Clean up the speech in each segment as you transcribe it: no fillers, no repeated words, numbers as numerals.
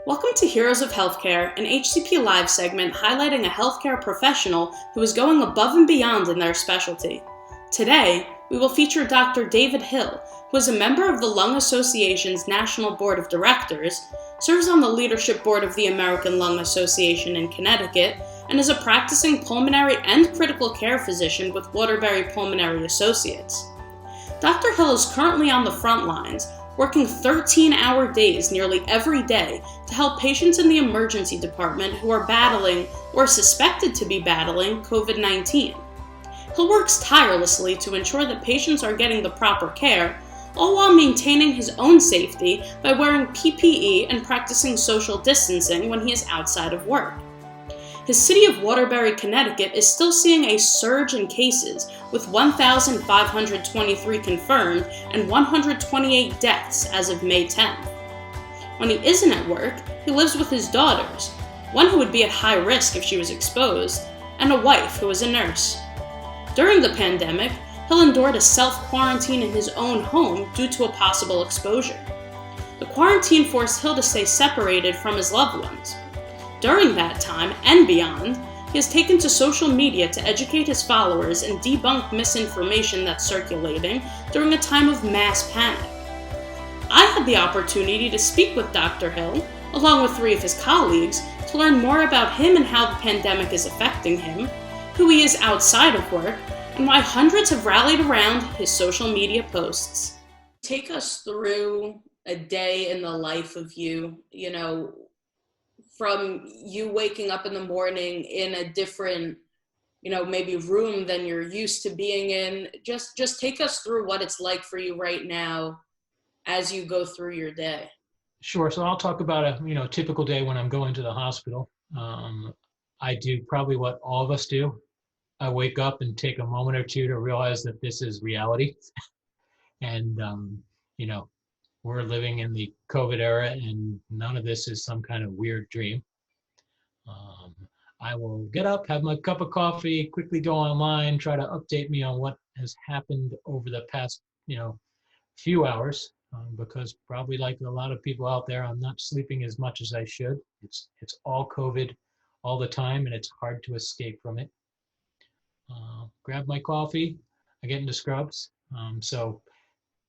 Welcome to Heroes of Healthcare, an HCP Live segment highlighting a healthcare professional who is going above and beyond in their specialty. Today, we will feature Dr. David Hill, who is a member of the Lung Association's National Board of Directors, serves on the leadership board of the American Lung Association in Connecticut, and is a practicing pulmonary and critical care physician with Waterbury Pulmonary Associates. Dr. Hill is currently on the front lines, working 13-hour days nearly every day to help patients in the emergency department who are battling or suspected to be battling COVID-19. Hill works tirelessly to ensure that patients are getting the proper care, all while maintaining his own safety by wearing PPE and practicing social distancing when he is outside of work. His city of Waterbury, Connecticut is still seeing a surge in cases, with 1,523 confirmed and 128 deaths as of May 10th. When he isn't at work, he lives with his daughters, one who would be at high risk if she was exposed, and a wife who is a nurse. During the pandemic, Hill endured a self-quarantine in his own home due to a possible exposure. The quarantine forced Hill to stay separated from his loved ones. During that time and beyond, he has taken to social media to educate his followers and debunk misinformation that's circulating during a time of mass panic. I had the opportunity to speak with Dr. Hill, along with 3 of his colleagues, to learn more about him and how the pandemic is affecting him, who he is outside of work, and why hundreds have rallied around his social media posts. Take us through a day in the life of you, from you waking up in the morning in a different, maybe room than you're used to being in. Just take us through what it's like for you right now as you go through your day. Sure. So I'll talk about a typical day when I'm going to the hospital. I do probably what all of us do. I wake up and take a moment or two to realize that this is reality, and we're living in the COVID era, and none of this is some kind of weird dream. Um, I will get up, have my cup of coffee, quickly go online, try to update me on what has happened over the past, few hours, because probably like a lot of people out there, I'm not sleeping as much as I should. It's all COVID all the time, and it's hard to escape from it. Grab my coffee, I get into scrubs. So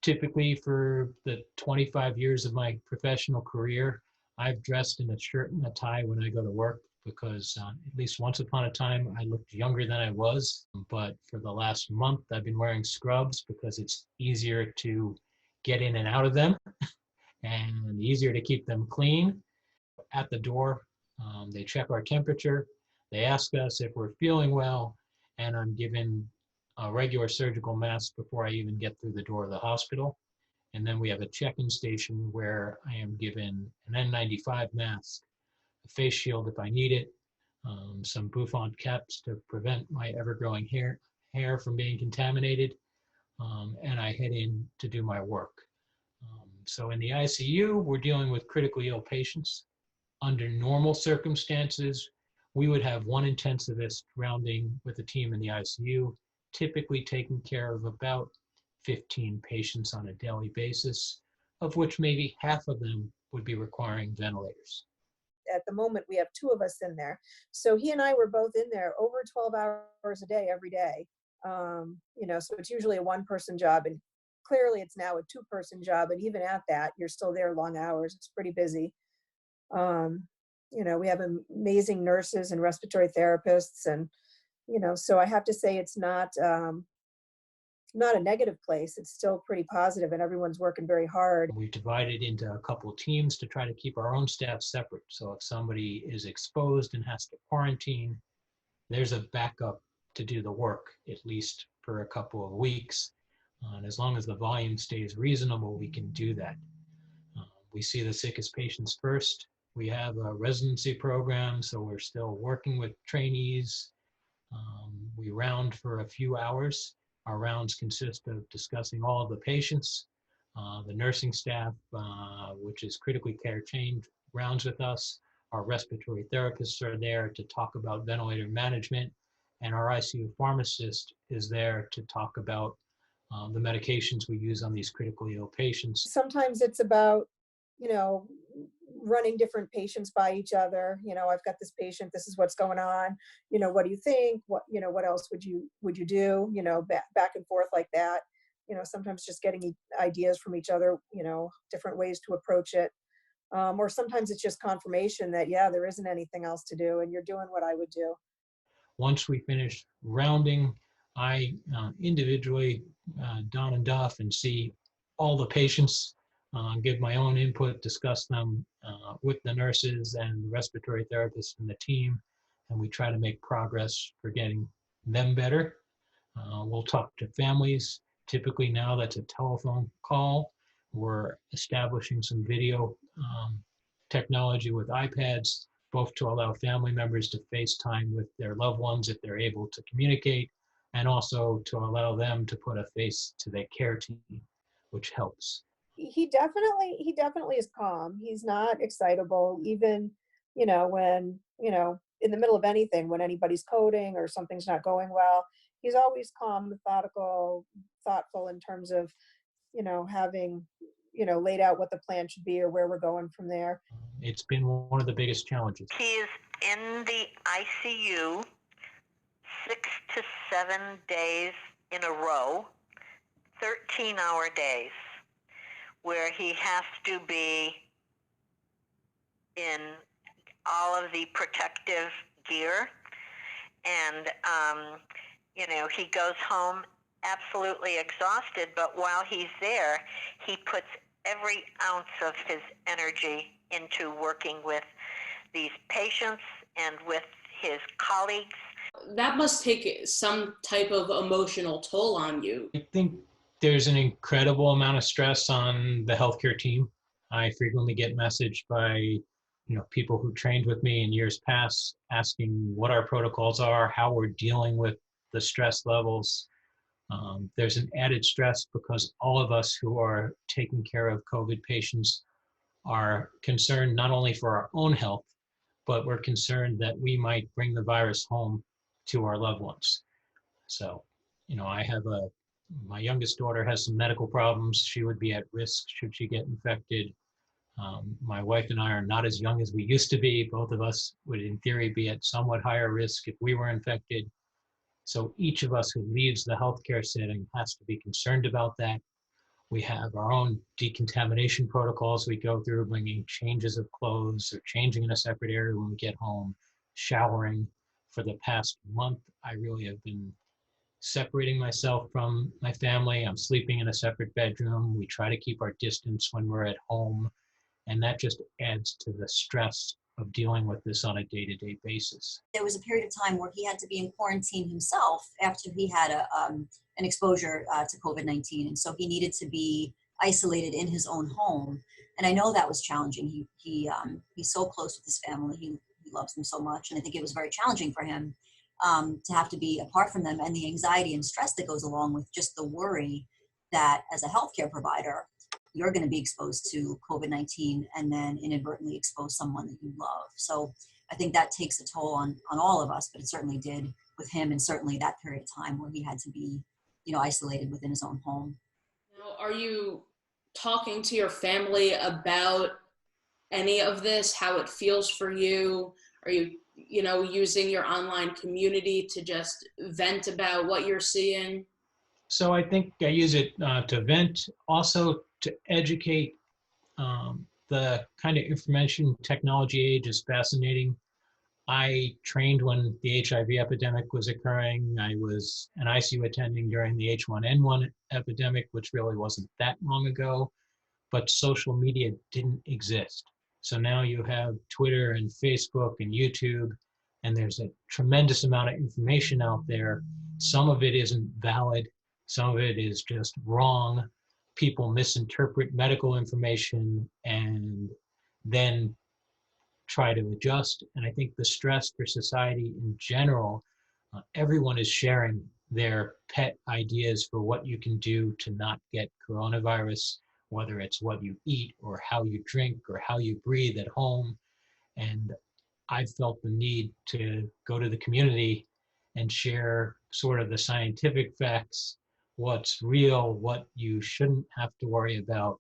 typically for the 25 years of my professional career, I've dressed in a shirt and a tie when I go to work because at least once upon a time I looked younger than I was. But for the last month, I've been wearing scrubs because it's easier to get in and out of them and easier to keep them clean. At the door, they check our temperature, they ask us if we're feeling well, and I'm given a regular surgical mask before I even get through the door of the hospital. And then we have a check-in station where I am given an N95 mask, a face shield if I need it, some bouffant caps to prevent my ever-growing hair from being contaminated, and I head in to do my work. So in the ICU, we're dealing with critically ill patients. Under normal circumstances, we would have one intensivist rounding with a team in the ICU, typically taking care of about 15 patients on a daily basis, of which maybe half of them would be requiring ventilators. At the moment, we have 2 of us in there. So he and I were both in there over 12 hours a day, every day. So it's usually a 1-person job, and clearly it's now a 2-person job. And even at that, you're still there long hours. It's pretty busy. We have amazing nurses and respiratory therapists, and so I have to say it's not a negative place. It's still pretty positive, and everyone's working very hard. We've divided into a couple of teams to try to keep our own staff separate. So if somebody is exposed and has to quarantine, there's a backup to do the work, at least for a couple of weeks. And as long as the volume stays reasonable, we can do that. We see the sickest patients first. We have a residency program, so we're still working with trainees. We round for a few hours. Our rounds consist of discussing all of the patients. The nursing staff, which is critically care trained, rounds with us. Our respiratory therapists are there to talk about ventilator management, and our ICU pharmacist is there to talk about the medications we use on these critically ill patients. Sometimes it's about, running different patients by each other. I've got this patient, this is what's going on. What do you think? What else would you do? Back and forth like that. Sometimes just getting ideas from each other, different ways to approach it. Or sometimes it's just confirmation that, yeah, there isn't anything else to do and you're doing what I would do. Once we finish rounding, I individually don and doff and see all the patients, give my own input, discuss them with the nurses and the respiratory therapists and the team, and we try to make progress for getting them better. We'll talk to families. Typically now that's a telephone call. We're establishing some video technology with iPads, both to allow family members to FaceTime with their loved ones if they're able to communicate, and also to allow them to put a face to their care team, which helps. He definitely is calm. He's not excitable, even, when, in the middle of anything, when anybody's coding or something's not going well. He's always calm, methodical, thoughtful in terms of, having, laid out what the plan should be or where we're going from there. It's been one of the biggest challenges. He is in the ICU 6 to 7 days in a row, 13-hour days, where he has to be in all of the protective gear. And, he goes home absolutely exhausted, but while he's there, he puts every ounce of his energy into working with these patients and with his colleagues. That must take some type of emotional toll on you. I think there's an incredible amount of stress on the healthcare team. I frequently get messaged by people who trained with me in years past asking what our protocols are, how we're dealing with the stress levels. There's an added stress because all of us who are taking care of COVID patients are concerned not only for our own health, but we're concerned that we might bring the virus home to our loved ones. So, my youngest daughter has some medical problems. She would be at risk should she get infected. My wife and I are not as young as we used to be. Both of us would, in theory, be at somewhat higher risk if we were infected. So each of us who leaves the healthcare setting has to be concerned about that. We have our own decontamination protocols we go through, bringing changes of clothes or changing in a separate area when we get home, showering. For the past month, I really have been separating myself from my family. I'm sleeping in a separate bedroom. We try to keep our distance when we're at home. And that just adds to the stress of dealing with this on a day-to-day basis. There was a period of time where he had to be in quarantine himself after he had an exposure to COVID-19. And so he needed to be isolated in his own home. And I know that was challenging. He's so close with his family. He loves them so much. And I think it was very challenging for him to have to be apart from them, and the anxiety and stress that goes along with just the worry that as a healthcare provider, you're going to be exposed to COVID-19 and then inadvertently expose someone that you love. So I think that takes a toll on all of us, but it certainly did with him, and certainly that period of time where he had to be, isolated within his own home. Now, are you talking to your family about any of this, how it feels for you? Are you, using your online community to just vent about what you're seeing? So I think I use it to vent, also to educate. The kind of information technology age is fascinating. I trained when the HIV epidemic was occurring. I was an ICU attending during the H1N1 epidemic, which really wasn't that long ago, but social media didn't exist. So now you have Twitter and Facebook and YouTube, and there's a tremendous amount of information out there. Some of it isn't valid. Some of it is just wrong. People misinterpret medical information and then try to adjust. And I think the stress for society in general, everyone is sharing their pet ideas for what you can do to not get coronavirus, whether it's what you eat or how you drink or how you breathe at home. And I felt the need to go to the community and share sort of the scientific facts, what's real, what you shouldn't have to worry about,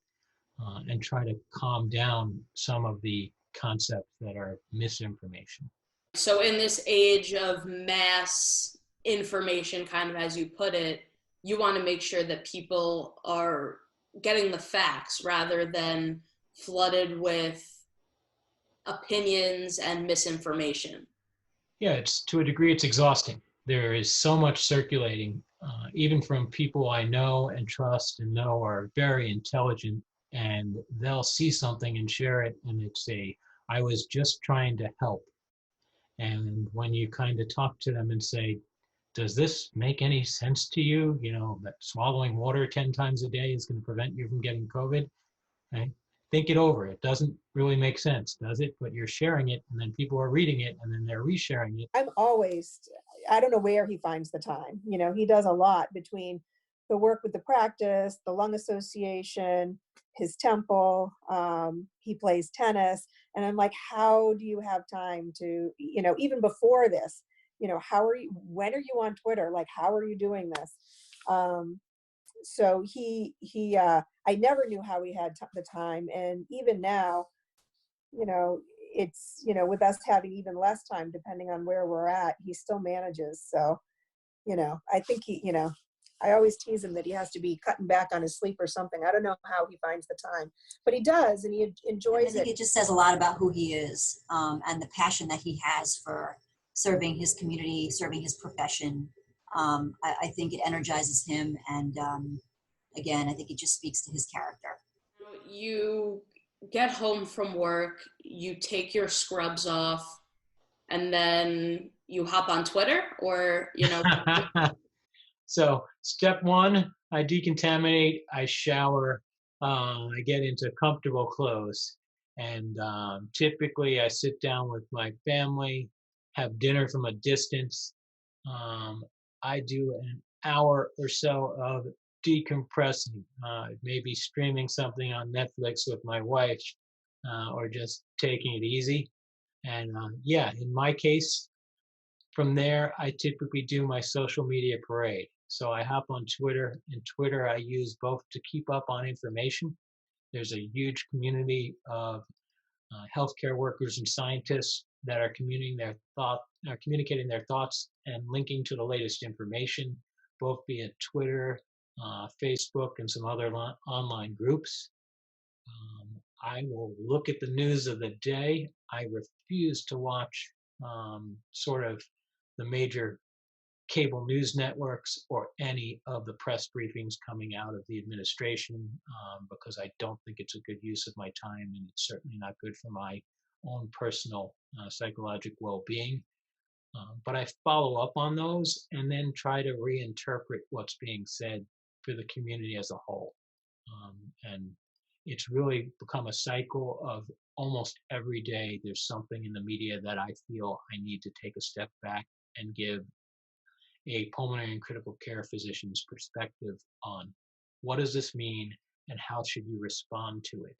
and try to calm down some of the concepts that are misinformation. So in this age of mass information, kind of as you put it, you want to make sure that people are getting the facts rather than flooded with opinions and misinformation. Yeah, it's to a degree, it's exhausting. There is so much circulating, even from people I know and trust and know are very intelligent, and they'll see something and share it, and it's I was just trying to help. And when you kind of talk to them and say, does this make any sense to you? You know, that swallowing water 10 times a day is going to prevent you from getting COVID. Right? Think it over. It doesn't really make sense, does it? But you're sharing it, and then people are reading it, and then they're resharing it. I don't know where he finds the time. You know, he does a lot between the work with the practice, the lung association, his temple, he plays tennis. And I'm like, how do you have time to, you know, even before this, you know, when are you on Twitter? Like, how are you doing this? So I never knew how he had the time. And even now, you know, it's, you know, with us having even less time, depending on where we're at, he still manages. So, you know, I think you know, I always tease him that he has to be cutting back on his sleep or something. I don't know how he finds the time, but he does, and he enjoys I think it just says a lot about who he is, and the passion that he has for serving his community, serving his profession. I think it energizes him, and again, I think it just speaks to his character. You get home from work, you take your scrubs off, and then you hop on Twitter, or, you know. So step one, I decontaminate, I shower, I get into comfortable clothes. And typically I sit down with my family, have dinner from a distance. I do an hour or so of decompressing, maybe streaming something on Netflix with my wife, or just taking it easy. And yeah, in my case, from there, I typically do my social media parade. So I hop on Twitter, and Twitter I use both to keep up on information. There's a huge community of healthcare workers and scientists that are communicating their thoughts and linking to the latest information, both via Twitter, Facebook, and some other online groups. I will look at the news of the day. I refuse to watch sort of the major cable news networks or any of the press briefings coming out of the administration, because I don't think it's a good use of my time, and it's certainly not good for my own personal psychological well-being. But I follow up on those and then try to reinterpret what's being said for the community as a whole. And it's really become a cycle of almost every day there's something in the media that I feel I need to take a step back and give a pulmonary and critical care physician's perspective on what does this mean and how should you respond to it.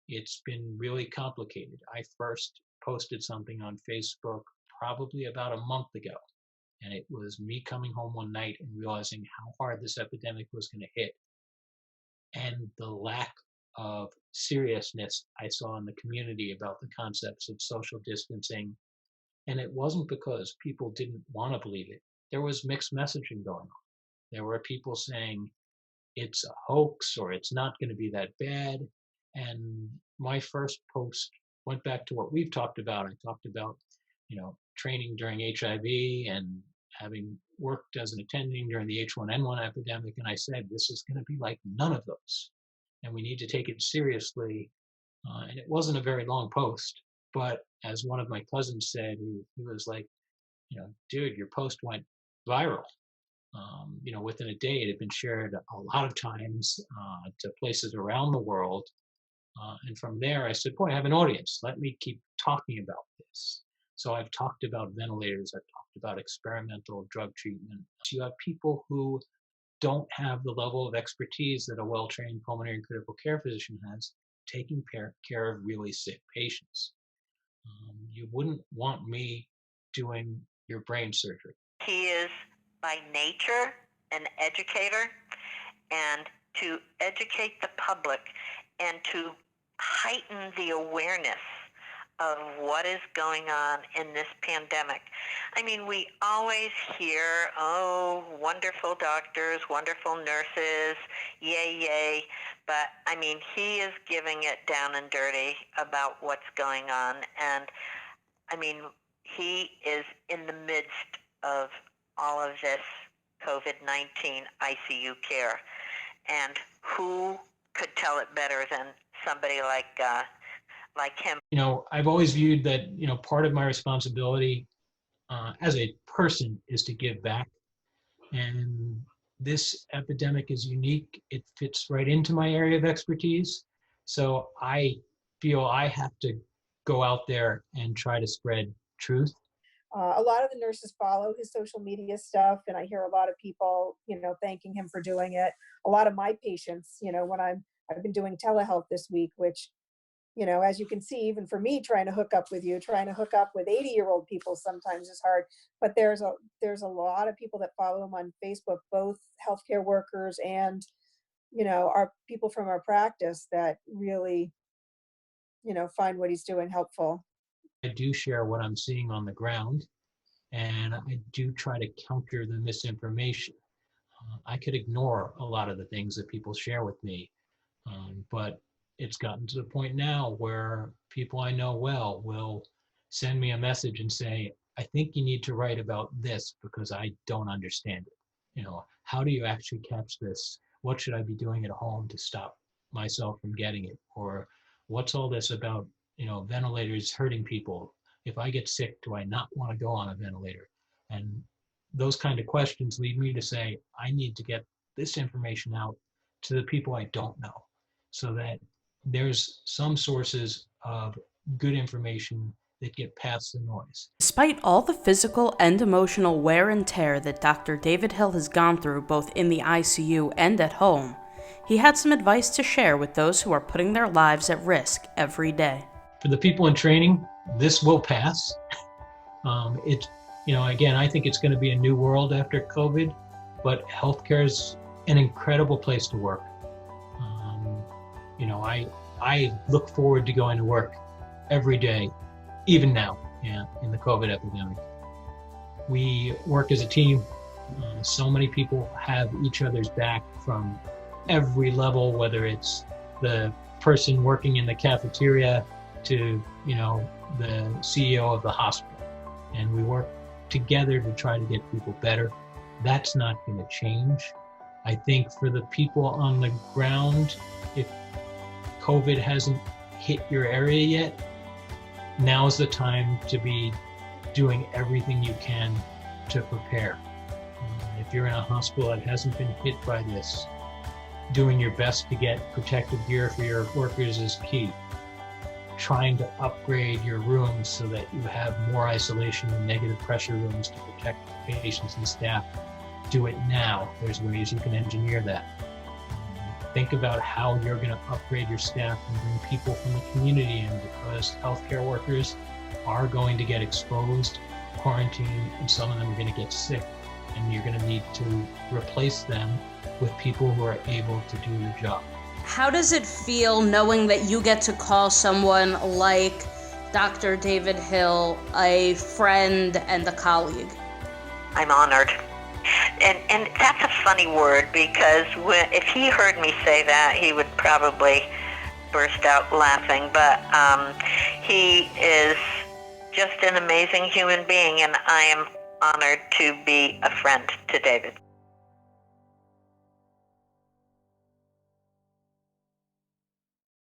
It's been really complicated. I first posted something on Facebook probably about a month ago, and it was me coming home one night and realizing how hard this epidemic was going to hit, and the lack of seriousness I saw in the community about the concepts of social distancing. And it wasn't because people didn't want to believe it. There was mixed messaging going on. There were people saying it's a hoax or it's not going to be that bad. And my first post went back to what we've talked about. I talked about, you know, training during HIV and having worked as an attending during the H1N1 epidemic. And I said, this is going to be like none of those. And we need to take it seriously. And it wasn't a very long post, but as one of my cousins said, he was like, you know, dude, your post went viral. You know, within a day, it had been shared a lot of times to places around the world. And from there, I said, boy, I have an audience. Let me keep talking about this. So I've talked about ventilators. I've talked about experimental drug treatment. So you have people who don't have the level of expertise that a well-trained pulmonary and critical care physician has, taking care of really sick patients. You wouldn't want me doing your brain surgery. He is by nature an educator, and to educate the public and to heighten the awareness of what is going on in this pandemic. I mean, we always hear, oh, wonderful doctors, wonderful nurses, yay, yay. But I mean, he is giving it down and dirty about what's going on. And I mean, he is in the midst of all of this COVID-19 ICU care. And who could tell it better than somebody like him? You know, I've always viewed that, you know, part of my responsibility as a person is to give back. And this epidemic is unique. It fits right into my area of expertise. So I feel I have to go out there and try to spread truth. A lot of the nurses follow his social media stuff, and I hear a lot of people, you know, thanking him for doing it. A lot of my patients, you know, when I've been doing telehealth this week, which, you know, as you can see, even for me, trying to hook up with 80-year-old people sometimes is hard. But there's a lot of people that follow him on Facebook, both healthcare workers and, you know, our people from our practice that really, you know, find what he's doing helpful. I do share what I'm seeing on the ground, and I do try to counter the misinformation. I could ignore a lot of the things that people share with me, but it's gotten to the point now where people I know well will send me a message and say, I think you need to write about this because I don't understand it. You know, how do you actually catch this? What should I be doing at home to stop myself from getting it? Or what's all this about, you know, ventilators hurting people? If I get sick, do I not want to go on a ventilator? And those kind of questions lead me to say, I need to get this information out to the people I don't know, so that there's some sources of good information that get past the noise. Despite all the physical and emotional wear and tear that Dr. David Hill has gone through both in the ICU and at home, he had some advice to share with those who are putting their lives at risk every day. For the people in training, this will pass. It's, you know, again, I think it's going to be a new world after COVID, but healthcare is an incredible place to work. You know, I look forward to going to work every day, even now, in the COVID epidemic. We work as a team. So many people have each other's back from every level, whether it's the person working in the cafeteria to, you know, the CEO of the hospital. And we work together to try to get people better. That's not going to change. I think for the people on the ground, if COVID hasn't hit your area yet, now's the time to be doing everything you can to prepare. If you're in a hospital that hasn't been hit by this, doing your best to get protective gear for your workers is key. Trying to upgrade your rooms so that you have more isolation and negative pressure rooms to protect patients and staff. Do it now. There's ways you can engineer that. Think about how you're going to upgrade your staff and bring people from the community in, because healthcare workers are going to get exposed, quarantined, and some of them are going to get sick. And you're going to need to replace them with people who are able to do the job. How does it feel knowing that you get to call someone like Dr. David Hill a friend and a colleague? I'm honored. And that's a funny word, because if he heard me say that, he would probably burst out laughing. But he is just an amazing human being, and I am honored to be a friend to David.